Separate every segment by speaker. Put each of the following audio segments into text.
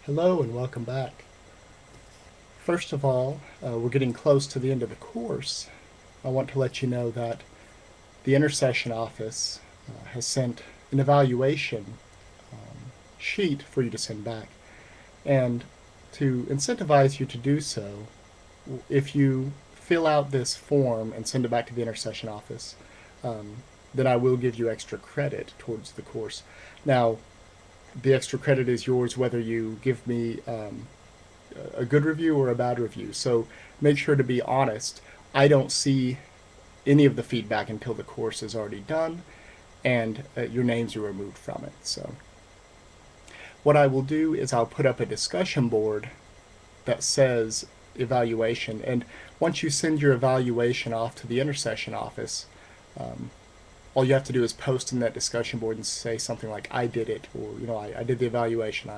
Speaker 1: Hello and welcome back. First of all, we're getting close to the end of the course. I want to let you know that the intercession office has sent an evaluation sheet for you to send back. And to incentivize you to do so, if you fill out this form and send it back to the intercession office, then I will give you extra credit towards the course. Now, the extra credit is yours whether you give me a good review or a bad review. So make sure to be honest. I don't see any of the feedback until the course is already done and your names are removed from it. So what I will do is I'll put up a discussion board that says evaluation, and once you send your evaluation off to the intercession office, all you have to do is post in that discussion board and say something like, I did it, or, I did the evaluation,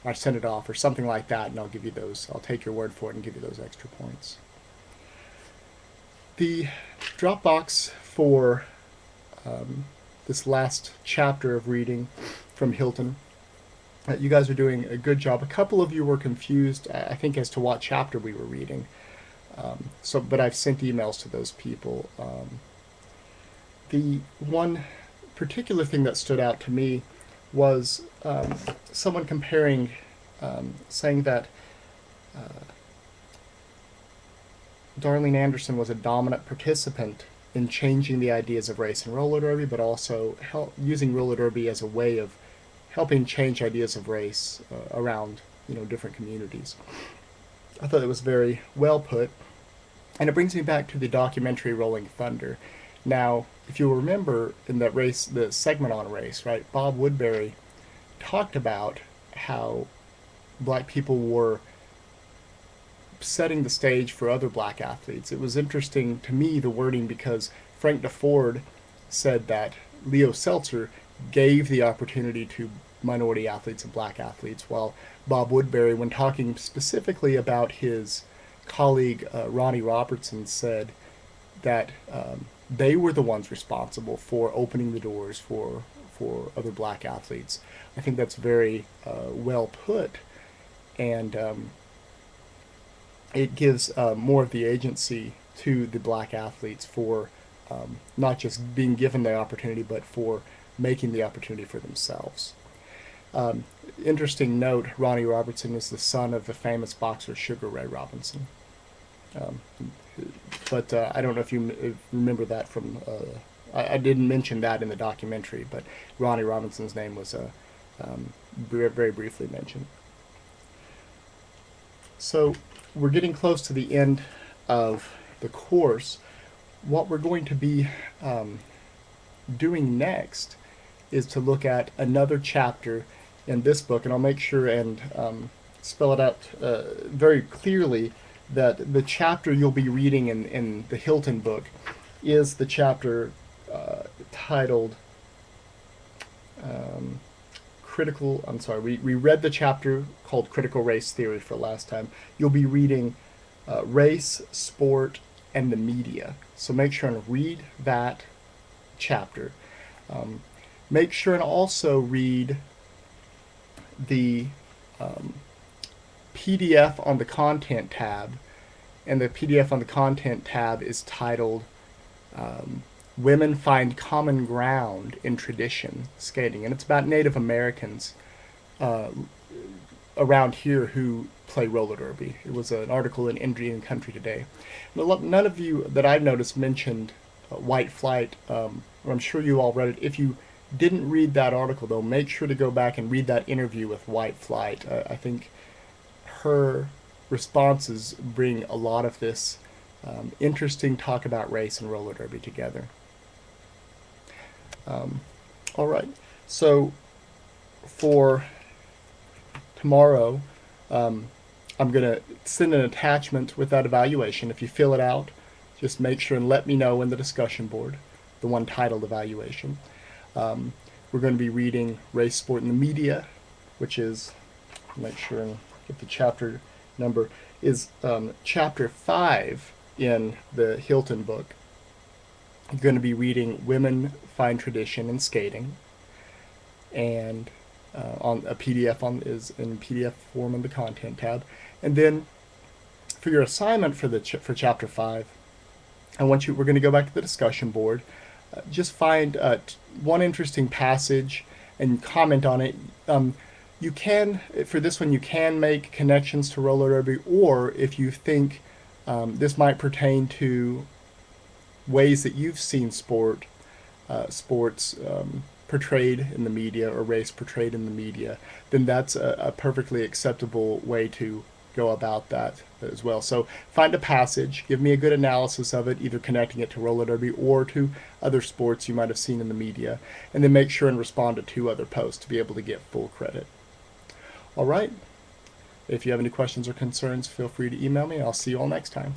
Speaker 1: I sent it off, or something like that, and I'll give you those. I'll take your word for it and give you those extra points. The Dropbox for this last chapter of reading from Hilton, you guys are doing a good job. A couple of you were confused, I think, as to what chapter we were reading. But I've sent emails to those people. The one particular thing that stood out to me was someone comparing, saying that Darlene Anderson was a dominant participant in changing the ideas of race in roller derby, but also using roller derby as a way of helping change ideas of race around different communities. I thought it was very well put, and it brings me back to the documentary Rolling Thunder. Now, if you remember in that race, the segment on race, right, Bob Woodbury talked about how black people were setting the stage for other black athletes. It was interesting to me, the wording, because Frank DeFord said that Leo Seltzer gave the opportunity to minority athletes and black athletes, while Bob Woodbury, when talking specifically about his colleague Ronnie Robertson, said that they were the ones responsible for opening the doors for other black athletes. I think that's very well put, and it gives more of the agency to the black athletes for not just being given the opportunity, but for making the opportunity for themselves. Interesting note, Ronnie Robertson is the son of the famous boxer Sugar Ray Robinson. But I don't know if you remember that from... I didn't mention that in the documentary, but Ronnie Robinson's name was very briefly mentioned. So we're getting close to the end of the course. What we're going to be doing next is to look at another chapter in this book, and I'll make sure and spell it out very clearly that the chapter you'll be reading in the Hilton book is the chapter titled Critical, I'm sorry, we read the chapter called Critical Race Theory for last time. You'll be reading Race, Sport, and the Media. So make sure and read that chapter. Make sure and also read the PDF on the Content tab, and the PDF on the Content tab is titled Women Find Common Ground in Tradition Skating, and it's about Native Americans around here who play roller derby. It was an article in Indian Country Today. None of you that I've noticed mentioned white flight. I'm sure you all read it. If you didn't read that article, though, make sure to go back and read that interview with White Flight. I think her responses bring a lot of this interesting talk about race and roller derby together. All right, so for tomorrow, I'm going to send an attachment with that evaluation. If you fill it out, just make sure and let me know in the discussion board, the one titled evaluation. We're going to be reading Race, Sport, and the Media, which is, make sure and get the chapter number, is chapter 5 in the Hilton book. I'm going to be reading Women Find Tradition in Skating, and on a PDF is in PDF form in the Content tab. And then for your assignment for Chapter 5, we're going to go back to the discussion board. Just find one interesting passage and comment on it. You can, for this one, you can make connections to roller derby, or if you think this might pertain to ways that you've seen sports portrayed in the media, or race portrayed in the media, then that's a perfectly acceptable way to go about that as well. So find a passage, give me a good analysis of it, either connecting it to roller derby or to other sports you might have seen in the media, and then make sure and respond to 2 other posts to be able to get full credit. All right. If you have any questions or concerns, feel free to email me. I'll see you all next time.